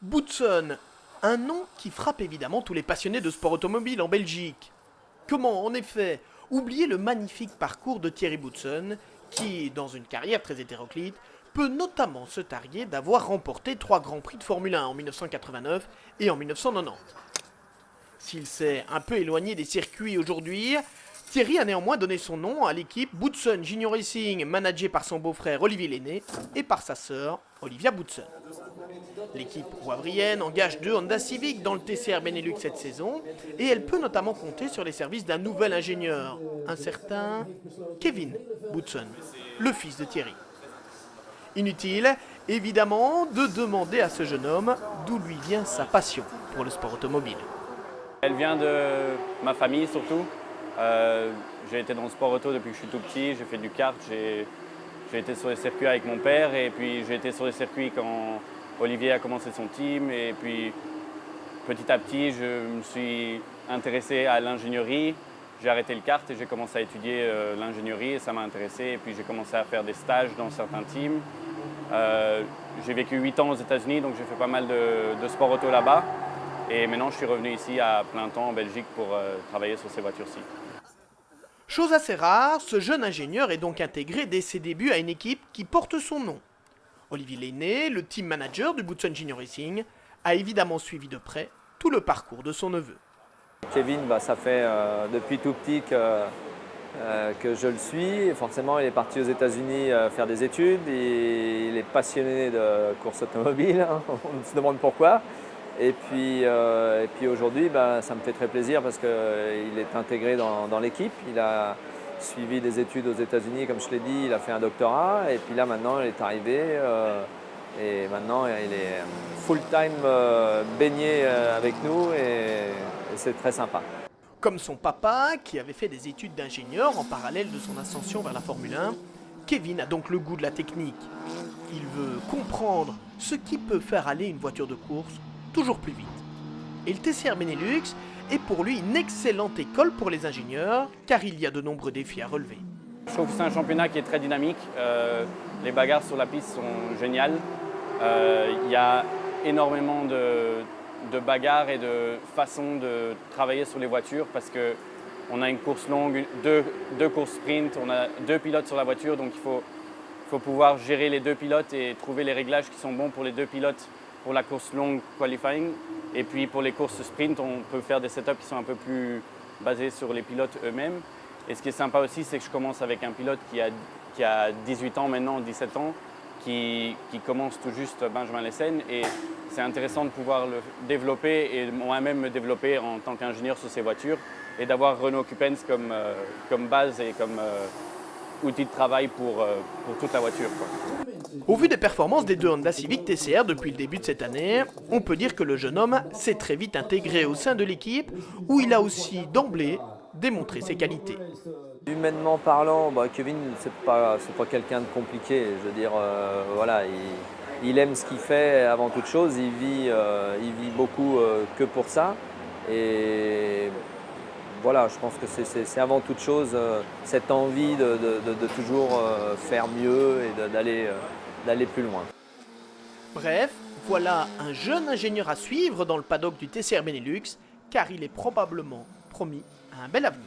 Boutsen, un nom qui frappe évidemment tous les passionnés de sport automobile en Belgique. Comment, en effet, oublier le magnifique parcours de Thierry Boutsen, qui, dans une carrière très hétéroclite, peut notamment se targuer d'avoir remporté 3 Grands Prix de Formule 1 en 1989 et en 1990. S'il s'est un peu éloigné des circuits aujourd'hui, Thierry a néanmoins donné son nom à l'équipe Boutsen Junior Racing, managée par son beau-frère Olivier Lenné et par sa sœur Olivia Boutsen. L'équipe wavrienne engage 2 Honda Civic dans le TCR Benelux cette saison et elle peut notamment compter sur les services d'un nouvel ingénieur, un certain Kevin Boutsen, le fils de Thierry. Inutile, évidemment, de demander à ce jeune homme d'où lui vient sa passion pour le sport automobile. Elle vient de ma famille surtout. J'ai été dans le sport auto depuis que je suis tout petit, j'ai fait du kart, j'ai été sur les circuits avec mon père et puis j'ai été sur les circuits quand Olivier a commencé son team et puis petit à petit je me suis intéressé à l'ingénierie. J'ai arrêté le kart et j'ai commencé à étudier l'ingénierie et ça m'a intéressé et puis j'ai commencé à faire des stages dans certains teams. J'ai vécu 8 ans aux États-Unis donc j'ai fait pas mal de sport auto là-bas et maintenant je suis revenu ici à plein temps en Belgique pour travailler sur ces voitures-ci. Chose assez rare, ce jeune ingénieur est donc intégré dès ses débuts à une équipe qui porte son nom. Olivier Lenné, le team manager du Boutsen Junior Racing, a évidemment suivi de près tout le parcours de son neveu. Kevin, ça fait depuis tout petit que je le suis. Forcément, il est parti aux États-Unis faire des études. Il est passionné de course automobile, on se demande pourquoi. Et puis aujourd'hui, ça me fait très plaisir parce qu'il est intégré dans l'équipe. Il a suivi des études aux États-Unis, comme je l'ai dit, il a fait un doctorat. Et puis là, maintenant, il est arrivé et maintenant, il est full-time baigné avec nous et c'est très sympa. Comme son papa, qui avait fait des études d'ingénieur en parallèle de son ascension vers la Formule 1, Kevin a donc le goût de la technique. Il veut comprendre ce qui peut faire aller une voiture de course toujours plus vite. Et le TCR Benelux est pour lui une excellente école pour les ingénieurs, car il y a de nombreux défis à relever. Je trouve que c'est un championnat qui est très dynamique. Les bagarres sur la piste sont géniales. Il y a énormément de bagarres et de façons de travailler sur les voitures parce qu'on a une course longue, deux courses sprint, on a 2 pilotes sur la voiture, donc il faut pouvoir gérer les 2 pilotes et trouver les réglages qui sont bons pour les 2 pilotes pour la course longue qualifying. Et puis pour les courses sprint, on peut faire des setups qui sont un peu plus basés sur les pilotes eux-mêmes. Et ce qui est sympa aussi, c'est que je commence avec un pilote qui a 18 ans maintenant, 17 ans, qui commence tout juste Benjamin Lessen. Et c'est intéressant de pouvoir le développer et moi-même me développer en tant qu'ingénieur sur ces voitures et d'avoir Renault Cuppens comme base et comme outil de travail pour toute la voiture, quoi. Au vu des performances des 2 Honda Civic TCR depuis le début de cette année, on peut dire que le jeune homme s'est très vite intégré au sein de l'équipe où il a aussi d'emblée démontré ses qualités. Humainement parlant, Kevin, c'est pas quelqu'un de compliqué. Je veux dire, il aime ce qu'il fait avant toute chose. Il vit beaucoup que pour ça. Et voilà, je pense que c'est avant toute chose cette envie de toujours faire mieux et d'aller plus loin. Bref, voilà un jeune ingénieur à suivre dans le paddock du TCR Benelux, car il est probablement promis à un bel avenir.